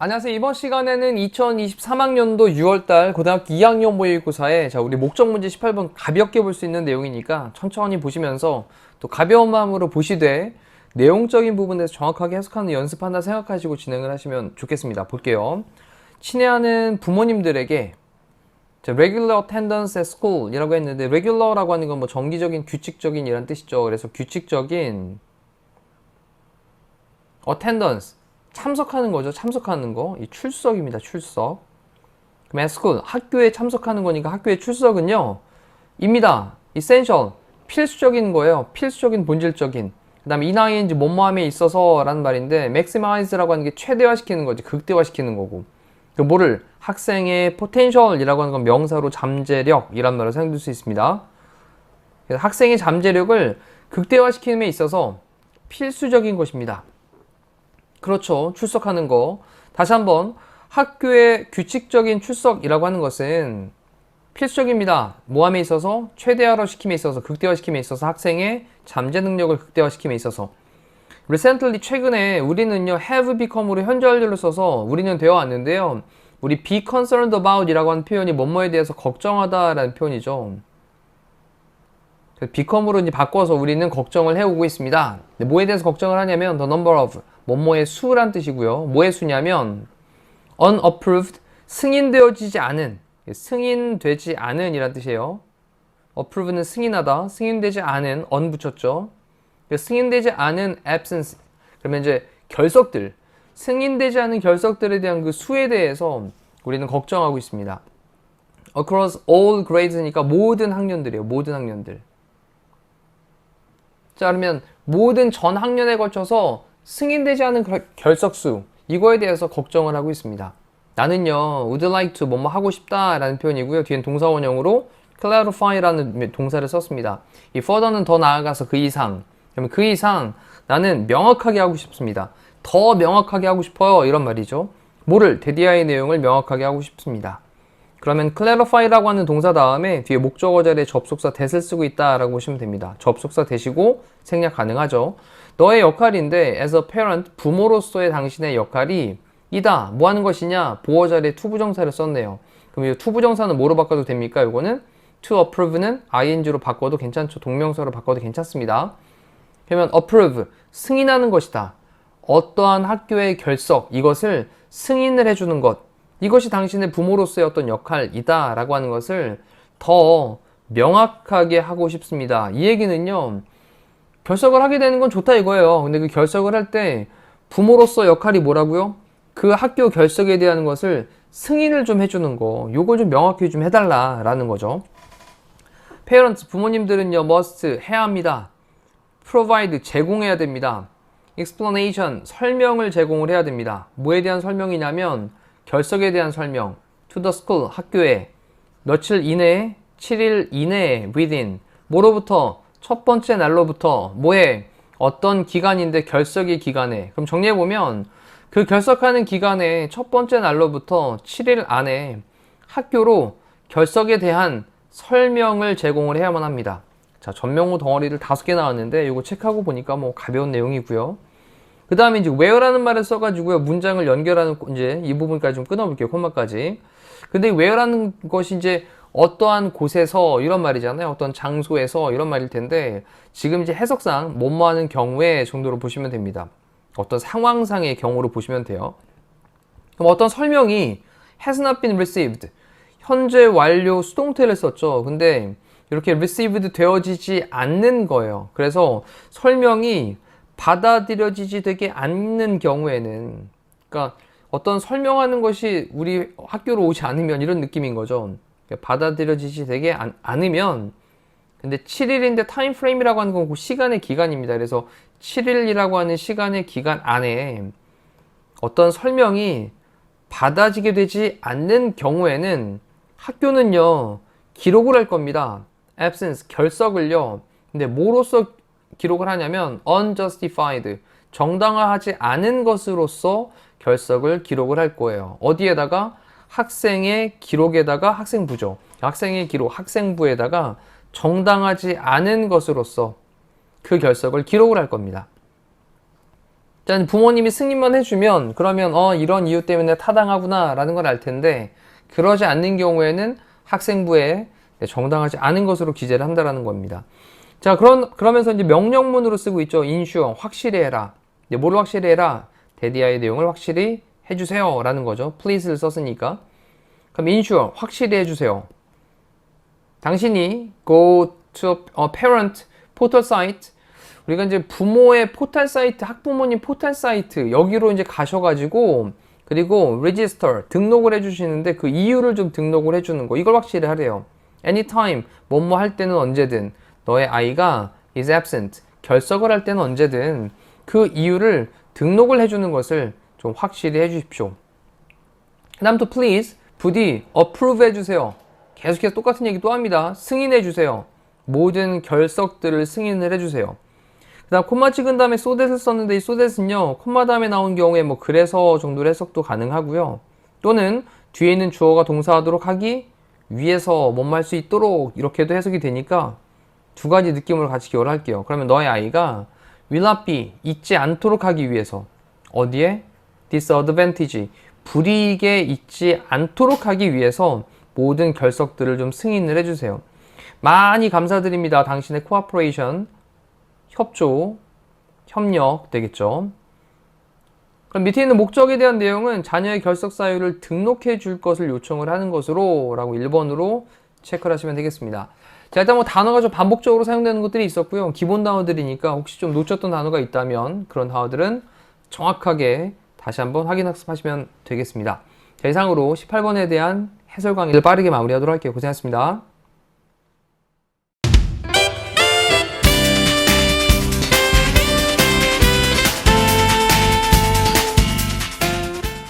안녕하세요. 이번 시간에는 2023학년도 6월달 고등학교 2학년 모의고사에 우리 목적문제 18번 가볍게 볼 수 있는 내용이니까 천천히 보시면서 또 가벼운 마음으로 보시되 내용적인 부분에서 정확하게 해석하는 연습한다 생각하시고 진행을 하시면 좋겠습니다. 볼게요. 친애하는 부모님들에게 regular attendance at school 이라고 했는데 regular라고 하는 건 뭐 정기적인, 규칙적인 이란 뜻이죠. 그래서 규칙적인 attendance 참석하는 거죠. 참석하는 거. 이 출석입니다. 출석. 그럼 at school, 학교에 참석하는 거니까 학교의 출석은요. 입니다. essential, 필수적인 거예요. 필수적인, 본질적인. 그 다음에 ing, 뭐뭐함에 있어서 라는 말인데 maximize라고 하는 게 최대화시키는 거지. 극대화시키는 거고. 그 뭐를? 학생의 potential이라고 하는 건 명사로 잠재력이란 말로 사용될 수 있습니다. 그래서 학생의 잠재력을 극대화시키는 데 있어서 필수적인 것입니다. 그렇죠. 출석하는 거. 다시 한번 학교의 규칙적인 출석이라고 하는 것은 필수적입니다. 뭐함에 있어서 최대화로 시킴에 있어서 극대화시킴에 있어서 학생의 잠재 능력을 극대화시킴에 있어서 recently 최근에 우리는요 have become으로 현재 완료를 써서 우리는 되어 왔는데요. 우리 be concerned about 이라고 하는 표현이 뭐뭐에 대해서 걱정하다 라는 표현이죠. become으로 이제 바꿔서 우리는 걱정을 해오고 있습니다. 뭐에 대해서 걱정을 하냐면 the number of 뭐뭐의 수란 뜻이고요. 뭐의 수냐면 unapproved 승인되어지지 않은 승인되지 않은 이란 뜻이에요. approve는 승인하다 승인되지 않은 un 붙였죠. 승인되지 않은 absence 그러면 이제 결석들 승인되지 않은 결석들에 대한 그 수에 대해서 우리는 걱정하고 있습니다. across all grades니까 모든 학년들이에요. 모든 학년들. 자 그러면 모든 전 학년에 걸쳐서 승인되지 않은 결석수 이거에 대해서 걱정을 하고 있습니다. 나는요 would like to 뭐뭐 하고 싶다 라는 표현이고요. 뒤엔 동사원형으로 clarify라는 동사를 썼습니다. 이 further는 더 나아가서 그 이상 그러면 그 이상 나는 명확하게 하고 싶습니다. 더 명확하게 하고 싶어요 이런 말이죠. 뭐를? 대디아의 내용을 명확하게 하고 싶습니다. 그러면 clarify라고 하는 동사 다음에 뒤에 목적어 자리에 접속사 that을 쓰고 있다라고 보시면 됩니다. 접속사 that이고 생략 가능하죠. 너의 역할인데 as a parent, 부모로서의 당신의 역할이 이다. 뭐 하는 것이냐? 보어 자리에 투부정사를 썼네요. 그럼 이 투부정사는 뭐로 바꿔도 됩니까? 이거는 to approve는 ing로 바꿔도 괜찮죠. 동명사로 바꿔도 괜찮습니다. 그러면 approve, 승인하는 것이다. 어떠한 학교의 결석, 이것을 승인을 해주는 것. 이것이 당신의 부모로서의 어떤 역할이다 라고 하는 것을 더 명확하게 하고 싶습니다. 이 얘기는요. 결석을 하게 되는 건 좋다 이거예요. 근데 그 결석을 할 때 부모로서 역할이 뭐라고요? 그 학교 결석에 대한 것을 승인을 좀 해주는 거. 요걸 좀 명확히 좀 해달라 라는 거죠. parents, 부모님들은요 must 해야 합니다. provide, 제공해야 됩니다. explanation, 설명을 제공을 해야 됩니다. 뭐에 대한 설명이냐면 결석에 대한 설명. to the school, 학교에 며칠 이내에 7일 이내에 within 뭐로부터? 첫 번째 날로부터 뭐해? 어떤 기간인데 결석의 기간에 그럼 정리해보면 그 결석하는 기간에 첫 번째 날로부터 7일 안에 학교로 결석에 대한 설명을 제공을 해야만 합니다. 자, 전명호 덩어리를 5개 나왔는데 이거 체크하고 보니까 뭐 가벼운 내용이고요. 그 다음에 이제 where라는 말을 써가지고요. 문장을 연결하는 이제 이 부분까지 좀 끊어볼게요. 콤마까지. 근데 where라는 것이 이제 어떠한 곳에서 이런 말이잖아요. 어떤 장소에서 이런 말일 텐데 지금 이제 해석상 뭐뭐 하는 경우에 정도로 보시면 됩니다. 어떤 상황상의 경우로 보시면 돼요. 그럼 어떤 설명이 has not been received 현재 완료 수동태를 썼죠. 근데 이렇게 received 되어지지 않는 거예요. 그래서 설명이 받아들여지지 되게 않는 경우에는 그러니까 어떤 설명하는 것이 우리 학교로 오지 않으면 이런 느낌인 거죠. 받아들여지지 되게 않으면 근데 7일인데 타임프레임이라고 하는 건 그 시간의 기간입니다. 그래서 7일이라고 하는 시간의 기간 안에 어떤 설명이 받아지게 되지 않는 경우에는 학교는요 기록을 할 겁니다. absence, 결석을요. 근데 뭐로써 기록을 하냐면 unjustified, 정당화하지 않은 것으로서 결석을 기록을 할 거예요. 어디에다가? 학생의 기록에다가 학생부죠. 학생의 기록, 학생부에다가 정당하지 않은 것으로서 그 결석을 기록을 할 겁니다. 일단 부모님이 승인만 해주면 그러면 이런 이유 때문에 타당하구나 라는 걸 알 텐데 그러지 않는 경우에는 학생부에 정당하지 않은 것으로 기재를 한다라는 겁니다. 자, 그러면서 이제 명령문으로 쓰고 있죠. ensure, 확실히 해라. 뭘 확실히 해라? 데디아의 내용을 확실히 해주세요 라는 거죠. please를 썼으니까. 그럼 ensure, 확실히 해주세요. 당신이 go to a parent portal site, 우리가 이제 부모의 포털 사이트, 학부모님 포털 사이트 여기로 이제 가셔가지고 그리고 register 등록을 해주시는데 그 이유를 좀 등록을 해주는 거, 이걸 확실히 하래요. anytime 뭐뭐 할 때는 언제든 너의 아이가 is absent 결석을 할 때는 언제든 그 이유를 등록을 해주는 것을 좀 확실히 해주십시오. 그 다음 또 please 부디 approve 해주세요. 계속해서 똑같은 얘기 또 합니다. 승인해주세요. 모든 결석들을 승인을 해주세요. 그 다음 콤마 찍은 다음에 so that을 썼는데 이 so that은요 콤마 다음에 나온 경우에 뭐 그래서 정도로 해석도 가능하고요. 또는 뒤에 있는 주어가 동사하도록 하기 위해서 뭐뭐 할 수 있도록 이렇게도 해석이 되니까 두 가지 느낌으로 같이 기억을 할게요. 그러면 너의 아이가 will not be 잊지 않도록 하기 위해서 어디에? disadvantage 불이익에 잊지 않도록 하기 위해서 모든 결석들을 좀 승인을 해주세요. 많이 감사드립니다. 당신의 cooperation 협조, 협력 되겠죠. 그럼 밑에 있는 목적에 대한 내용은 자녀의 결석 사유를 등록해 줄 것을 요청을 하는 것으로 라고 1번으로 체크를 하시면 되겠습니다. 자, 일단 뭐 단어가 좀 반복적으로 사용되는 것들이 있었고요. 기본 단어들이니까 혹시 좀 놓쳤던 단어가 있다면 그런 단어들은 정확하게 다시 한번 확인 학습하시면 되겠습니다. 자, 이상으로 18번에 대한 해설 강의를 빠르게 마무리하도록 할게요. 고생하셨습니다.